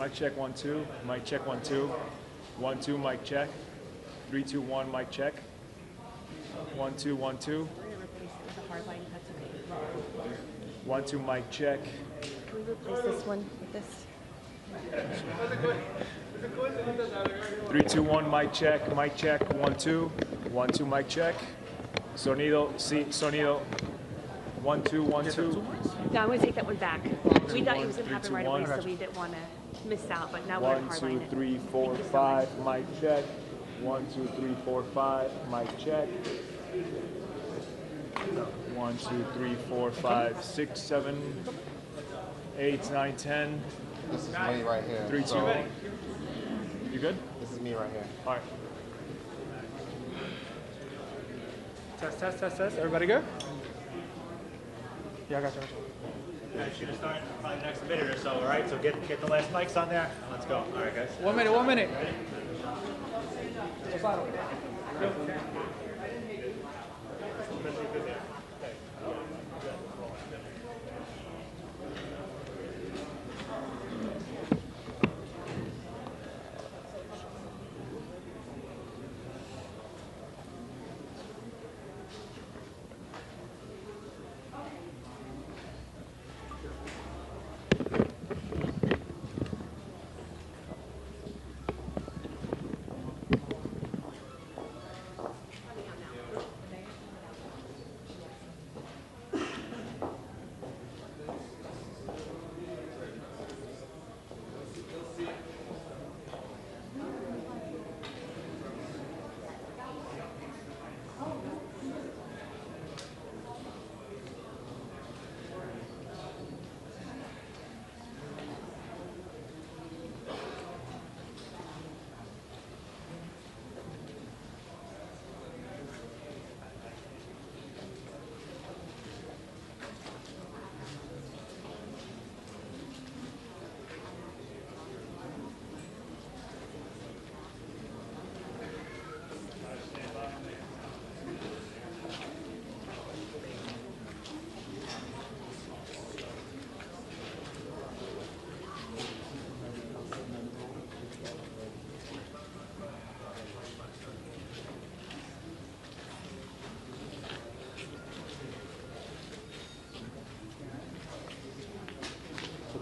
Mic check 1 2. Mic check 1 2. 1 2. Mic check. 3 2 1. Mic check. 1 2 1 2. We're gonna replace it with a hard line. That's okay. 1 2. Mic check. Can we replace this one with this? 3 2 1. Mic check. Mic check. 1 2. 1 2. Mic check. Sonido. Sí. Sonido. 1 2 1 2. No, I'm gonna take that one back. We thought it was gonna 3 happen 2 right 1. away, so we didn't want to miss out. But now we're 1 hard 2 line it. 3 4 Thank you so 5. Mic check. 1 2 3 4 5. Mic check. 1 2 3 4 5 6 7 8 9 10. This is me right here. 3 2 So, 1. You good? this is me right here. All right. Test, test, test, test. Everybody good? Yeah, I got you. Guys, should start probably the next minute or so, all right? So get the last mics on there, and let's go. All right, guys. 1 minute, 1 minute.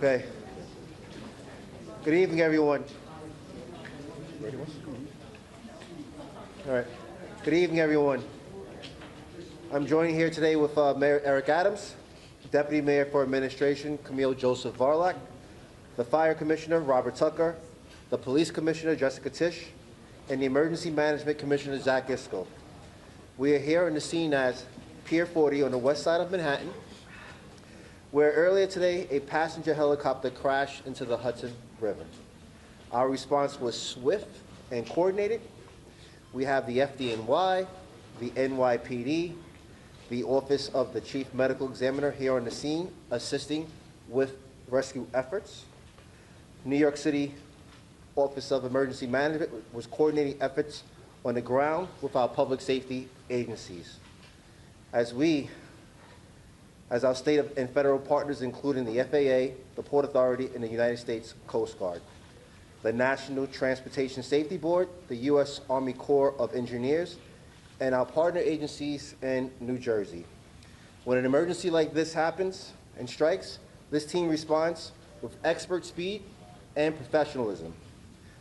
Okay. Good evening, everyone. All right. Good evening, everyone. I'm joined here today with Mayor Eric Adams, Deputy Mayor for Administration Camille Joseph Varlock, the Fire Commissioner Robert Tucker, the Police Commissioner Jessica Tisch, and the Emergency Management Commissioner Zach Iskel. We are here on the scene at Pier 40 on the west side of Manhattan, where earlier today a passenger helicopter crashed into the Hudson River. Our response was swift and coordinated. We have the FDNY, the NYPD, the Office of the Chief Medical Examiner here on the scene assisting with rescue efforts. New York City Office of Emergency Management was coordinating efforts on the ground with our public safety agencies. As we as our state and federal partners, including the FAA, the Port Authority, and the United States Coast Guard, the National Transportation Safety Board, the U.S. Army Corps of Engineers, and our partner agencies in New Jersey. When an emergency like this happens and strikes, this team responds with expert speed and professionalism.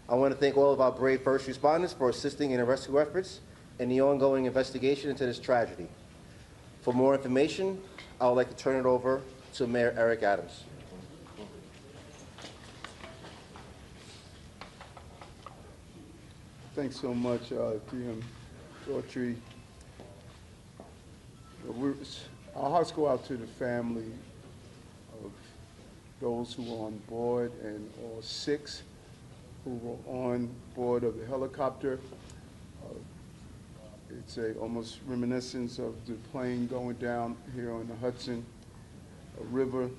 I want to thank all of our brave first responders for assisting in the rescue efforts and the ongoing investigation into this tragedy. For more information, I would like to turn it over to Mayor Eric Adams. Thanks so much, DM Daughtry. Our hearts go out to the family of those who were on board and all 6 who were on board of the helicopter. It's almost reminiscence of the plane going down here on the Hudson River,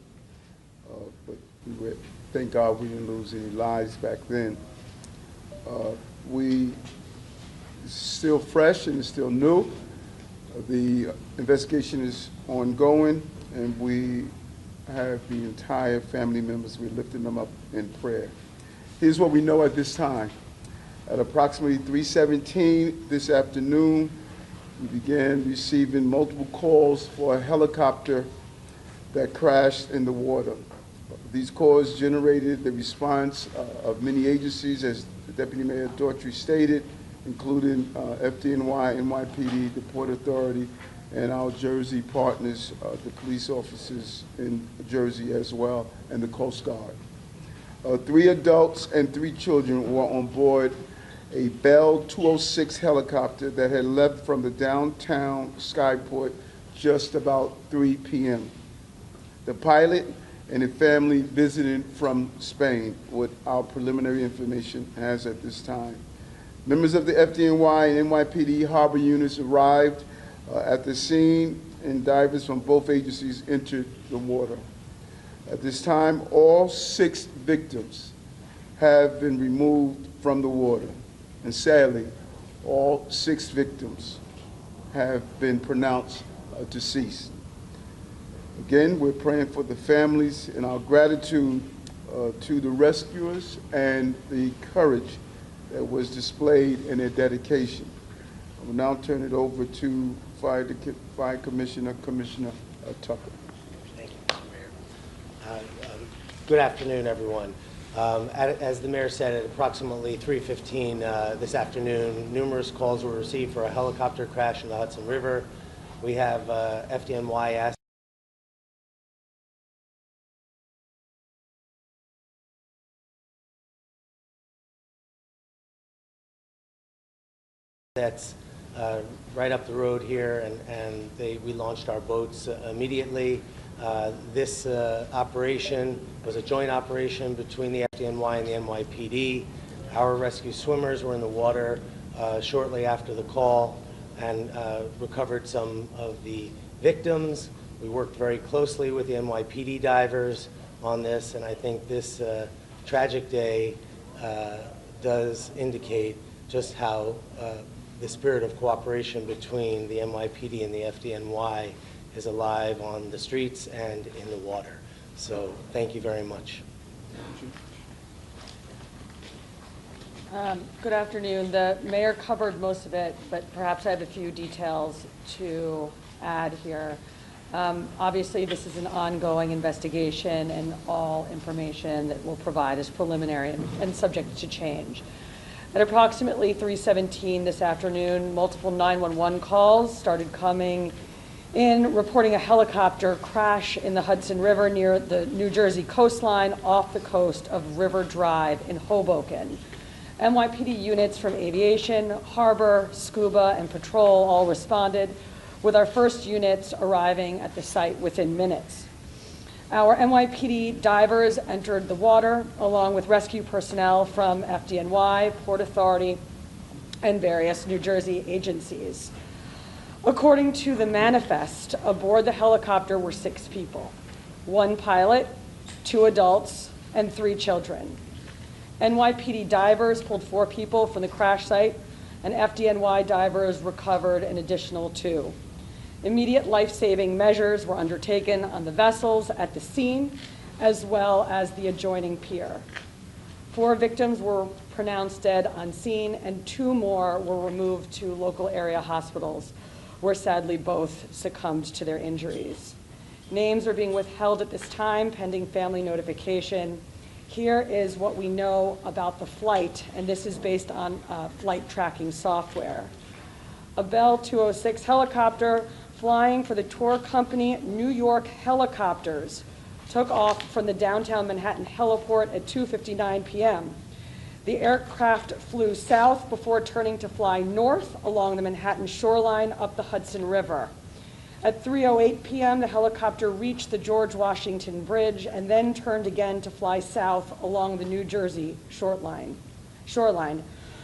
but thank God we didn't lose any lives back then. We still fresh and it's still new. The investigation is ongoing, and we have the entire family members. We're lifting them up in prayer. Here's what we know at this time. At approximately 3:17 this afternoon, we began receiving multiple calls for a helicopter that crashed in the water. These calls generated the response of many agencies, as Deputy Mayor Daughtry stated, including FDNY, NYPD, the Port Authority, and our Jersey partners, the police officers in Jersey as well, and the Coast Guard. 3 adults and 3 children were on board a Bell 206 helicopter that had left from the downtown Skyport just about 3 p.m. The pilot and a family visiting from Spain, what our preliminary information has at this time. Members of the FDNY and NYPD harbor units arrived at the scene, and divers from both agencies entered the water. At this time, all 6 victims have been removed from the water, and sadly, all 6 victims have been pronounced deceased. Again, we're praying for the families and our gratitude to the rescuers and the courage that was displayed in their dedication. I will now turn it over to Fire Commissioner Tucker. Thank you, Mr. Mayor. Good afternoon, everyone. As the mayor said, at approximately 3:15 this afternoon, numerous calls were received for a helicopter crash in the Hudson River. We have FDNY that's right up the road here, and we launched our boats immediately. This operation was a joint operation between the FDNY and the NYPD. Our rescue swimmers were in the water shortly after the call and recovered some of the victims. We worked very closely with the NYPD divers on this, and I think this tragic day does indicate just how the spirit of cooperation between the NYPD and the FDNY is alive on the streets and in the water. So thank you very much. Good afternoon. The mayor covered most of it, but perhaps I have a few details to add here. Obviously, this is an ongoing investigation, and all information that we'll provide is preliminary and subject to change. At approximately 3:17 this afternoon, multiple 911 calls started coming in reporting a helicopter crash in the Hudson River near the New Jersey coastline off the coast of River Drive in Hoboken. NYPD units from aviation, harbor, scuba, and patrol all responded, with our first units arriving at the site within minutes. Our NYPD divers entered the water along with rescue personnel from FDNY, Port Authority, and various New Jersey agencies. According to the manifest, aboard the helicopter were 6 people, 1 pilot, 2 adults, and 3 children. NYPD divers pulled 4 people from the crash site, and FDNY divers recovered an additional 2. Immediate life-saving measures were undertaken on the vessels at the scene, as well as the adjoining pier. 4 victims were pronounced dead on scene, and 2 more were removed to local area hospitals, where sadly both succumbed to their injuries. Names are being withheld at this time, pending family notification. Here is what we know about the flight, and this is based on flight tracking software. A Bell 206 helicopter flying for the tour company New York Helicopters took off from the downtown Manhattan heliport at 2:59 p.m. The aircraft flew south before turning to fly north along the Manhattan shoreline up the Hudson River. At 3:08 p.m., the helicopter reached the George Washington Bridge and then turned again to fly south along the New Jersey shoreline.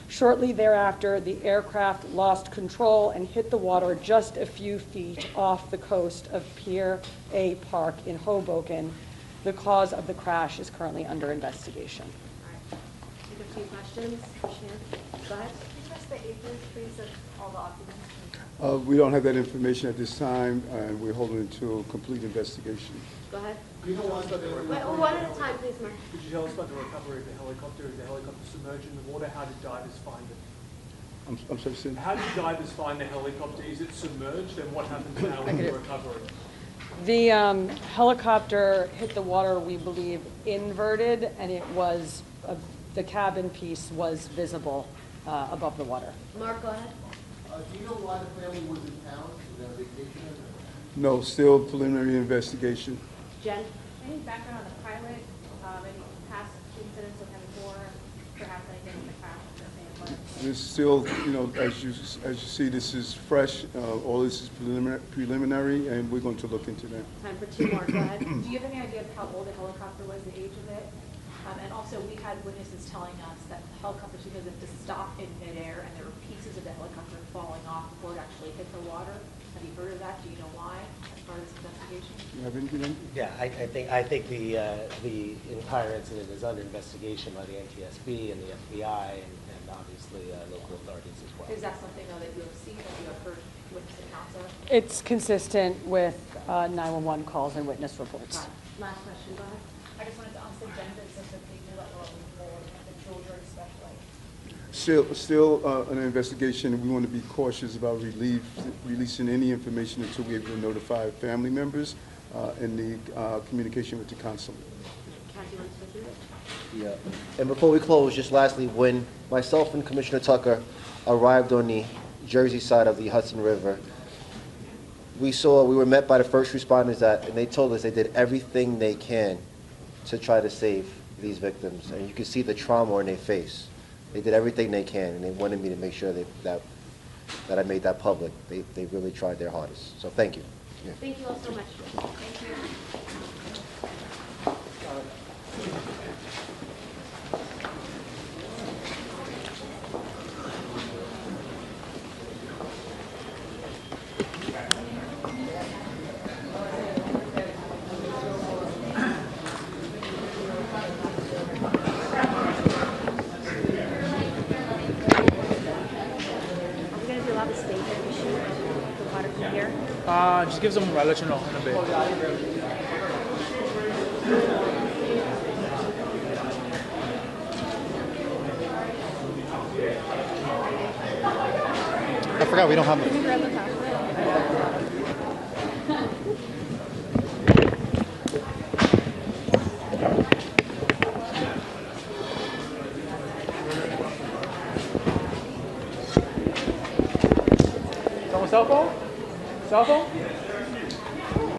Shortly thereafter, the aircraft lost control and hit the water just a few feet off the coast of Pier A Park in Hoboken. The cause of the crash is currently under investigation. All right. Take a few questions. Shannon, go ahead. Just the ages, please, of all the occupants. We don't have that information at this time, and we're holding it to a complete investigation. Go ahead. Wait, one at a time, please, Mark. Could you tell us about the recovery of the helicopter? Is the helicopter submerged in the water? How did divers find it? I'm sorry, Sid? How did divers find the helicopter? Is it submerged? And what happens now with the recovery? The helicopter hit the water, we believe, inverted, and it was, the cabin piece was visible above the water. Mark, go ahead. Do you know why the family was in town? Was there a vacation? No, still preliminary investigation. Jen? Any background on the pilot? Any past incidents with him before? Perhaps anything with the crash of the same plane? It's still, you know, as you see, this is fresh. All this is preliminary, and we're going to look into that. Time for 2 more. Go ahead. Do you have any idea of how old the helicopter was, the age of it? And also, we had witnesses telling us that the helicopter was supposed to stop in midair, and there were pieces of the helicopter falling off before it actually hit the water. Have you heard of that? Do you know why, as part of this investigation? You have anything? Yeah, I think the entire incident is under investigation by the NTSB and the FBI and obviously local authorities as well. Is that something, though, that you have seen, that you have heard witness accounts of? It's consistent with 911 calls and witness reports. Last question. Go ahead. I just wanted to ask the gender sense of people that were on board, the children especially. Still an investigation. We want to be cautious about releasing any information until we're able to notify family members and the communication with the consulate. Kathy, want to say something? Yeah. And before we close, just lastly, when myself and Commissioner Tucker arrived on the Jersey side of the Hudson River, we were met by the first responders and they told us they did everything they can to try to save these victims. And you can see the trauma on their face. They did everything they can, and they wanted me to make sure that I made that public. They really tried their hardest. So thank you. Yeah. Thank you all so much. Thank you. Just give some relish and in a bit. I forgot we don't have Can you grab the top? Someone cell phone? Cell phone?